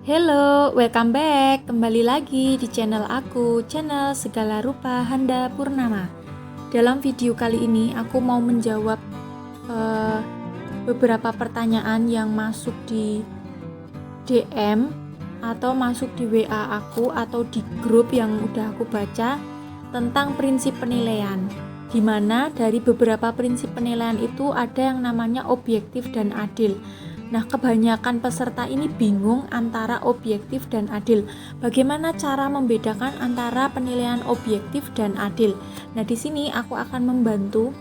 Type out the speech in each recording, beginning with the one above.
Hello, welcome back. Kembali lagi di channel aku, channel Segala Rupa Handa Purnama. Dalam video kali ini aku mau menjawab beberapa pertanyaan yang masuk di DM atau masuk di WA aku atau di grup yang udah aku baca tentang prinsip penilaian. Di mana dari beberapa prinsip penilaian itu ada yang namanya objektif dan adil. Nah, kebanyakan peserta ini bingung antara objektif dan adil. Bagaimana cara membedakan antara penilaian objektif dan adil? Nah, di sini aku akan membantu.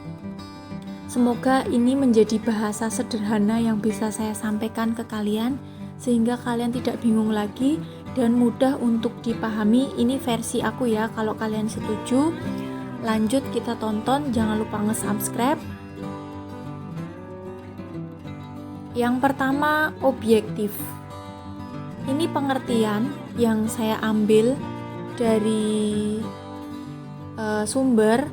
Semoga ini menjadi bahasa sederhana yang bisa saya sampaikan ke kalian sehingga kalian tidak bingung lagi dan mudah untuk dipahami. Ini versi aku ya. Kalau kalian setuju, lanjut kita tonton. Jangan lupa nge-subscribe. Yang pertama, objektif. Ini pengertian yang saya ambil dari sumber.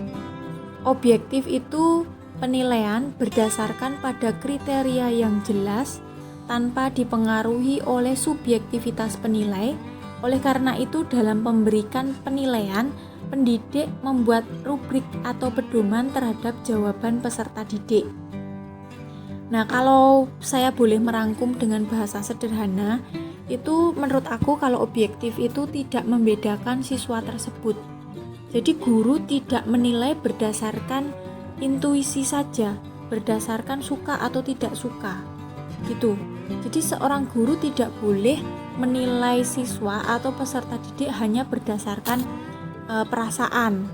Objektif itu penilaian berdasarkan pada kriteria yang jelas tanpa dipengaruhi oleh subjektivitas penilai. Oleh karena itu, dalam memberikan penilaian, pendidik membuat rubrik atau pedoman terhadap jawaban peserta didik. Nah, kalau saya boleh merangkum dengan bahasa sederhana, itu menurut aku kalau objektif itu tidak membedakan siswa tersebut. Jadi guru tidak menilai berdasarkan intuisi saja, berdasarkan suka atau tidak suka. Gitu. Jadi seorang guru tidak boleh menilai siswa atau peserta didik hanya berdasarkan perasaan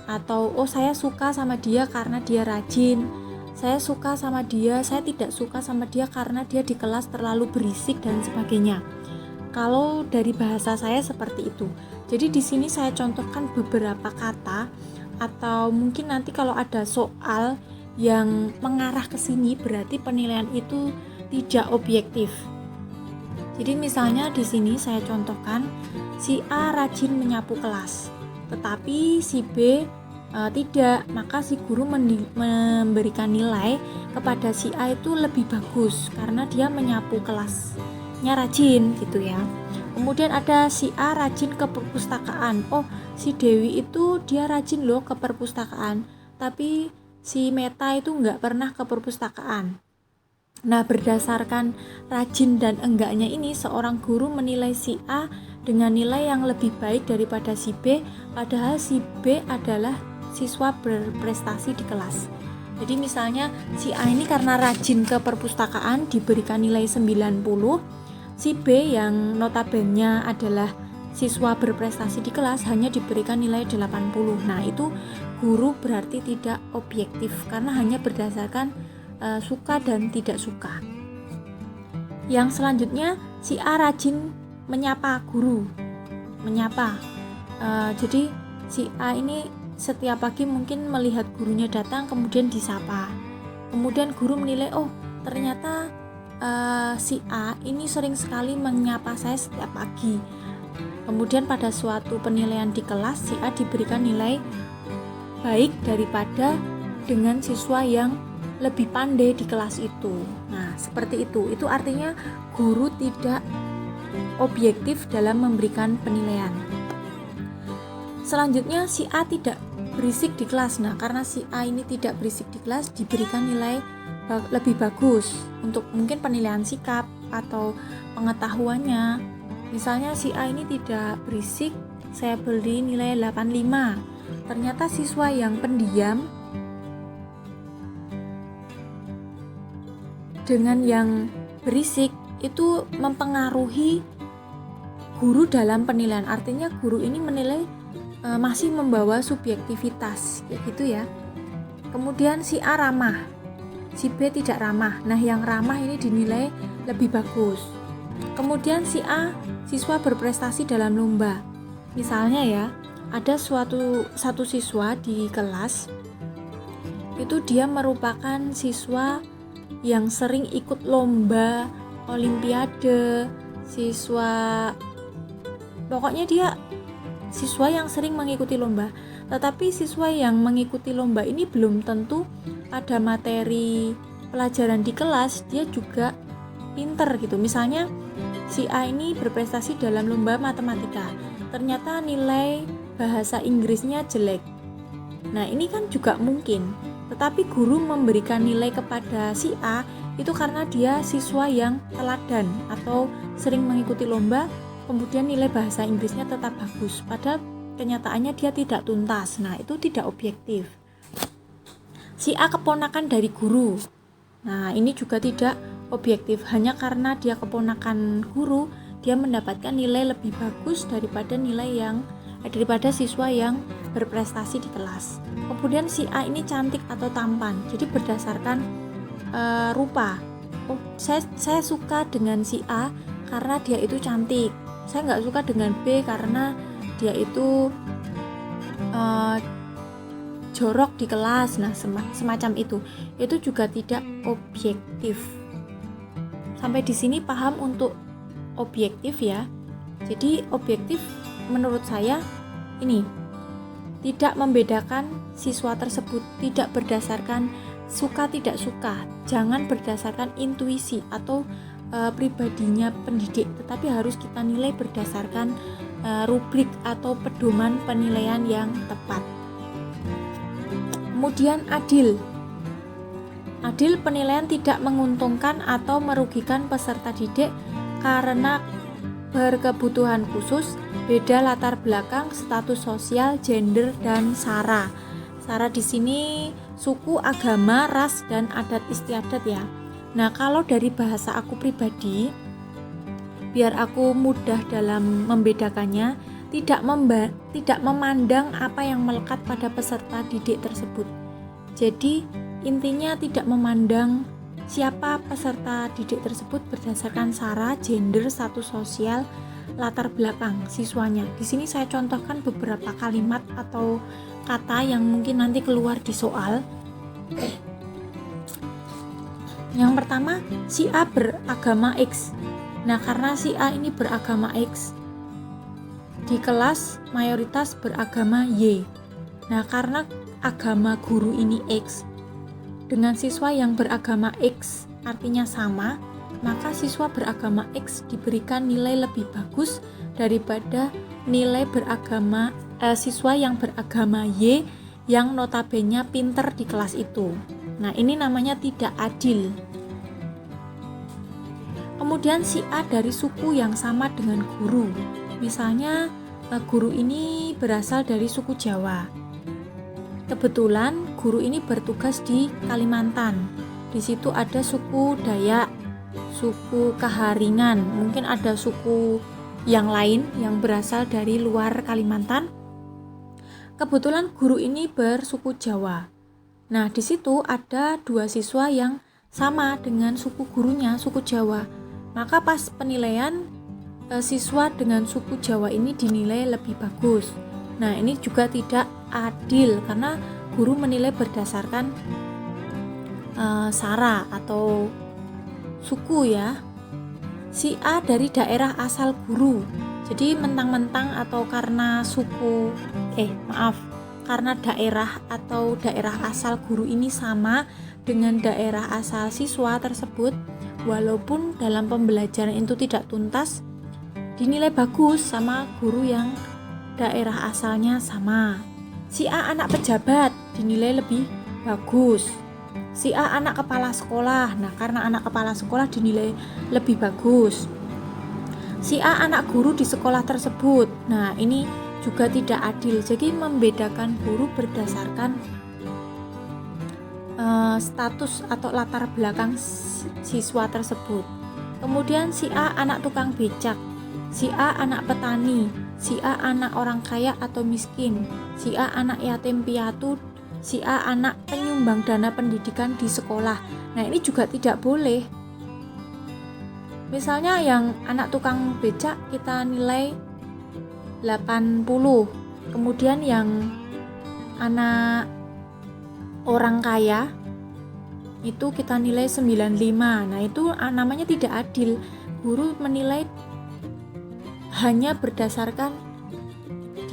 atau saya suka sama dia karena dia rajin. Saya suka sama dia, saya tidak suka sama dia karena dia di kelas terlalu berisik dan sebagainya. Kalau dari bahasa saya seperti itu. Jadi di sini saya contohkan beberapa kata atau mungkin nanti kalau ada soal yang mengarah ke sini berarti penilaian itu tidak objektif. Jadi misalnya di sini saya contohkan si A rajin menyapu kelas, tetapi si B tidak, maka si guru memberikan nilai kepada si A itu lebih bagus karena dia menyapu kelasnya rajin gitu ya. Kemudian ada si A rajin ke perpustakaan. Oh, si Dewi itu dia rajin loh ke perpustakaan, tapi si Meta itu nggak pernah ke perpustakaan. Nah, berdasarkan rajin dan enggaknya ini, seorang guru menilai si A dengan nilai yang lebih baik daripada si B, padahal si B adalah siswa berprestasi di kelas. Jadi misalnya si A ini karena rajin ke perpustakaan diberikan nilai 90, si B yang notabene adalah siswa berprestasi di kelas hanya diberikan nilai 80. Nah, itu guru berarti tidak objektif karena hanya berdasarkan suka dan tidak suka. Yang selanjutnya, si A rajin menyapa guru. Menyapa. Jadi si A ini setiap pagi mungkin melihat gurunya datang kemudian disapa. Kemudian guru menilai, oh ternyata si A ini sering sekali menyapa saya setiap pagi. Kemudian pada suatu penilaian di kelas, si A diberikan nilai baik daripada dengan siswa yang lebih pandai di kelas itu. Nah, seperti itu. Itu artinya guru tidak objektif dalam memberikan penilaian. Selanjutnya, si A tidak berisik di kelas. Nah, karena si A ini tidak berisik di kelas, diberikan nilai lebih bagus untuk mungkin penilaian sikap atau pengetahuannya. Misalnya si A ini tidak berisik, saya beri nilai 85. Ternyata siswa yang pendiam dengan yang berisik itu mempengaruhi guru dalam penilaian. Artinya guru ini menilai masih membawa subjektivitas kayak gitu ya. Kemudian si A ramah, si B tidak ramah. Nah, yang ramah ini dinilai lebih bagus. Kemudian si A siswa berprestasi dalam lomba. Misalnya ya, ada satu siswa di kelas itu dia merupakan siswa yang sering ikut lomba, olimpiade, pokoknya dia siswa yang sering mengikuti lomba. Tetapi siswa yang mengikuti lomba ini belum tentu pada materi pelajaran di kelas dia juga pinter gitu. Misalnya si A ini berprestasi dalam lomba matematika, ternyata nilai bahasa Inggrisnya jelek. Nah, ini kan juga mungkin, tetapi guru memberikan nilai kepada si A itu karena dia siswa yang teladan atau sering mengikuti lomba, kemudian nilai bahasa Inggrisnya tetap bagus, padahal kenyataannya dia tidak tuntas. Nah, itu tidak objektif. Si A keponakan dari guru. Nah, ini juga tidak objektif, hanya karena dia keponakan guru, dia mendapatkan nilai lebih bagus daripada siswa yang berprestasi di kelas. Kemudian si A ini cantik atau tampan, jadi berdasarkan rupa. Saya suka dengan si A karena dia itu cantik. Saya nggak suka dengan B karena dia itu jorok di kelas. Nah, semacam itu juga tidak objektif. Sampai di sini paham untuk objektif ya. Jadi objektif menurut saya ini tidak membedakan siswa tersebut, tidak berdasarkan suka tidak suka, jangan berdasarkan intuisi atau pribadinya pendidik, tetapi harus kita nilai berdasarkan rubrik atau pedoman penilaian yang tepat. Kemudian adil. Adil, penilaian tidak menguntungkan atau merugikan peserta didik karena berkebutuhan khusus, beda latar belakang, status sosial, gender, dan SARA. SARA di sini suku, agama, ras, dan adat istiadat ya. Nah, kalau dari bahasa aku pribadi, biar aku mudah dalam membedakannya, tidak memandang apa yang melekat pada peserta didik tersebut. Jadi intinya tidak memandang siapa peserta didik tersebut berdasarkan SARA, gender, status sosial, latar belakang siswanya. Di sini saya contohkan beberapa kalimat atau kata yang mungkin nanti keluar di soal. Yang pertama, si A beragama X. Nah, karena si A ini beragama X, di kelas mayoritas beragama Y. Nah, karena agama guru ini X dengan siswa yang beragama X artinya sama, maka siswa beragama X diberikan nilai lebih bagus daripada nilai siswa yang beragama Y yang notabene pinter di kelas itu. Nah, ini namanya tidak adil. Kemudian si A dari suku yang sama dengan guru. Misalnya guru ini berasal dari suku Jawa. Kebetulan guru ini bertugas di Kalimantan. Di situ ada suku Dayak, suku Kaharingan, mungkin ada suku yang lain yang berasal dari luar Kalimantan. Kebetulan guru ini bersuku Jawa. Nah, di situ ada dua siswa yang sama dengan suku gurunya, suku Jawa. Maka pas penilaian, siswa dengan suku Jawa ini dinilai lebih bagus. Nah, ini juga tidak adil karena guru menilai berdasarkan SARA atau suku ya. Si A dari daerah asal guru. Jadi mentang-mentang atau karena karena daerah atau daerah asal guru ini sama dengan daerah asal siswa tersebut, walaupun dalam pembelajaran itu tidak tuntas, dinilai bagus sama guru yang daerah asalnya sama. Si A anak pejabat dinilai lebih bagus. Si A anak kepala sekolah. Nah, karena anak kepala sekolah dinilai lebih bagus. Si A anak guru di sekolah tersebut. Nah, ini juga tidak adil. Jadi membedakan guru berdasarkan status atau latar belakang siswa tersebut. Kemudian si A anak tukang becak. Si A anak petani, si A anak orang kaya atau miskin, si A anak yatim piatu, si A anak penyumbang dana pendidikan di sekolah. Nah, ini juga tidak boleh. Misalnya yang anak tukang becak kita nilai 80, kemudian yang anak orang kaya itu kita nilai 95. Nah, itu namanya tidak adil. Guru menilai hanya berdasarkan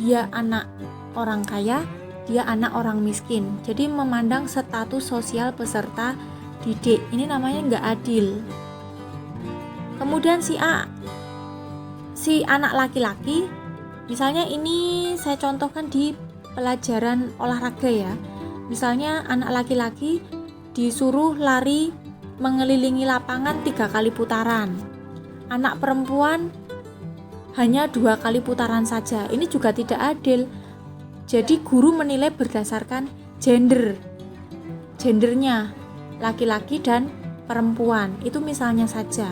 dia anak orang kaya, dia anak orang miskin. Jadi memandang status sosial peserta didik. Ini namanya nggak adil. Kemudian si A si anak laki-laki, misalnya ini saya contohkan di pelajaran olahraga ya. Misalnya anak laki-laki disuruh lari mengelilingi lapangan 3 kali putaran. Anak perempuan hanya 2 kali putaran saja. Ini juga tidak adil. Jadi guru menilai berdasarkan gendernya, laki-laki dan perempuan. Itu misalnya saja.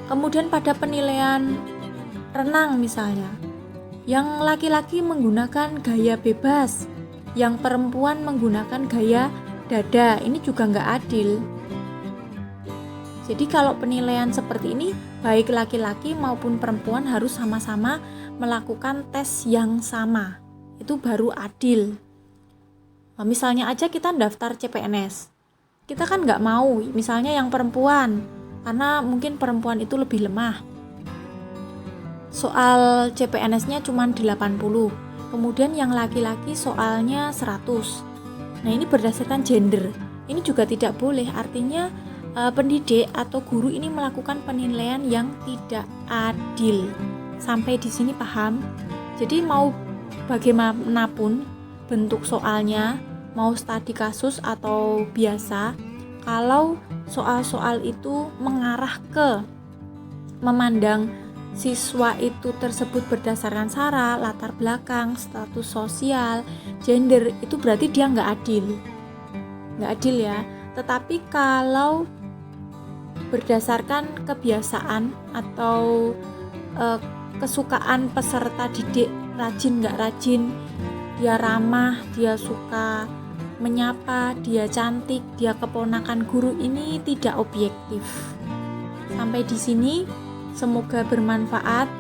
Kemudian pada penilaian renang misalnya, yang laki-laki menggunakan gaya bebas, yang perempuan menggunakan gaya dada. Ini juga nggak adil. Jadi kalau penilaian seperti ini, baik laki-laki maupun perempuan harus sama-sama melakukan tes yang sama. Itu baru adil. Nah, misalnya aja kita daftar CPNS, kita kan nggak mau misalnya yang perempuan, karena mungkin perempuan itu lebih lemah. Soal CPNS-nya cuma 80, kemudian yang laki-laki soalnya 100. Nah, ini berdasarkan gender. Ini juga tidak boleh, artinya pendidik atau guru ini melakukan penilaian yang tidak adil. Sampai di sini paham? Jadi mau bagaimanapun bentuk soalnya, mau studi kasus atau biasa, kalau soal-soal itu mengarah ke memandang siswa itu tersebut berdasarkan sara, latar belakang, status sosial, gender, itu berarti dia nggak adil ya. Tetapi kalau berdasarkan kebiasaan atau kesukaan peserta didik, rajin nggak rajin, dia ramah, dia suka menyapa, dia cantik, dia keponakan guru, ini tidak objektif. Sampai di sini, semoga bermanfaat.